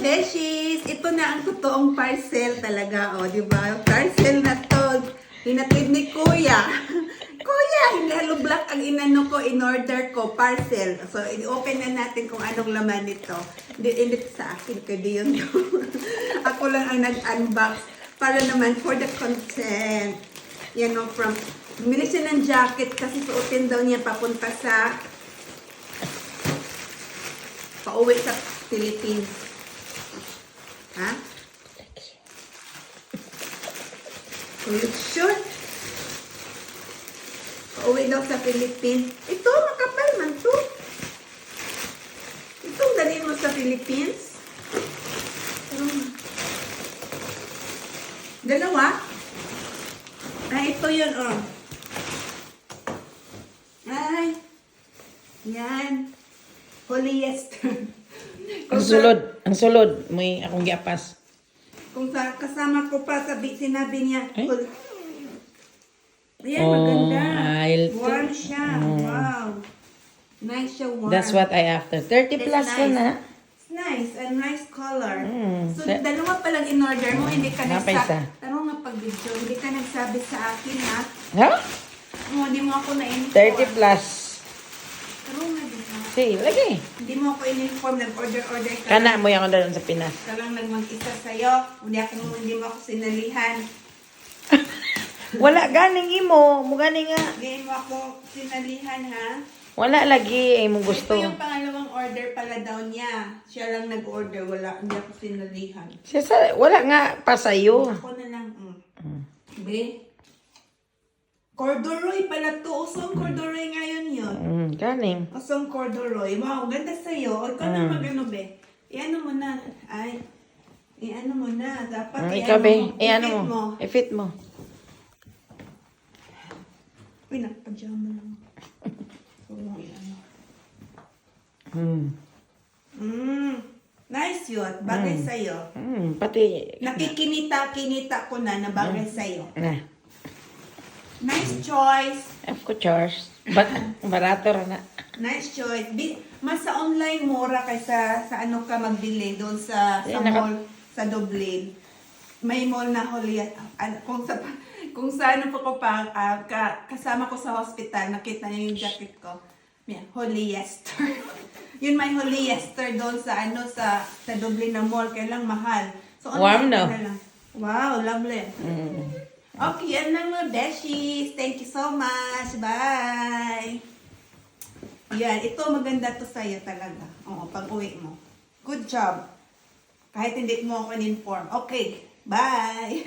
Beshies! Ito na ang totoong parcel talaga, o, di ba? Parcel na to. Hinatid ni Kuya. Kuya, hindi halo black ang inano ko, in-order ko, parcel. So, i-open na natin kung anong laman nito. Hindi sa akin, kundi yun. Ako lang ang nag-unbox para naman for the content. Yan o, from, bumili siya ng jacket kasi suotin daw niya papunta sa pauwi sa Philippines. Ha? Collection? Pauwi daw sa Philippines. Ito, makapal man to. Itong dalhin mo sa Philippines. Dalawa? Ay, ito yun, oh. Ay. Yan. Polyester. Ang sulod, may akong giapas. Kung kasama ko pa, sinabi niya, Ay? Ayan, maganda. Warm siya. Wow. Nice siya, warm. That's what I after. 30 plus nice. na. It's nice. A nice color. So, Sa- dalawa palang in-order mo, hindi ka Napay isa. Tanong nga pag-video, hindi ka nagsabi sa akin, ha? Ha? Hindi mo ako na-inform. 30 plus. Tanong nga, di ba? Sige, lagi. Hindi mo ako in-inform, nag-order ka. Kana mo yung doon sa Pinas. Ka lang nagmag-isa sa'yo. Hindi mo ako sinalihan. Wala ganing imo, mo ganing nga. Hindi mo ako sinalihan, ha? Wala lagi ay mo gusto. Ito yung pangalawang order pala daw niya. Siya lang nag-order, hindi ako sinalihan. Wala nga pa sa'yo. Ako na lang. Be? Corduroy pala to. Usong corduroy ngayon yun. Ganing. Usong corduroy. Wow, ganda sa'yo. Ikaw na mag-ano, be? Iano mo na. Ay. Iano mo na. Dapat Ikaw be, i-fit mo. I-fit mo. Uy, nagpajama lang. So, iano. Nice yun. Bagay sa'yo. Pati. Nakikinita ko na bagay sa'yo. Na. Nice choice. Of course. Barato ra na. Nice choice. Mas sa online mura kaysa sa ano ka magbili doon sa mall sa Dublin. May mall na kung sa ano po ko pa kasama ko sa hospital, nakita niya yung jacket ko. Yeah, Polyester. Yun may polyester doon sa sa Dublin na mall, kaya lang mahal. So Warm no? Wow, lovely. Okay, yan lang mga beshies. Thank you so much. Bye. Yan, ito maganda to sa'yo talaga. Oo, pag-uwi mo. Good job. Kahit hindi mo ako in-inform. Okay, bye.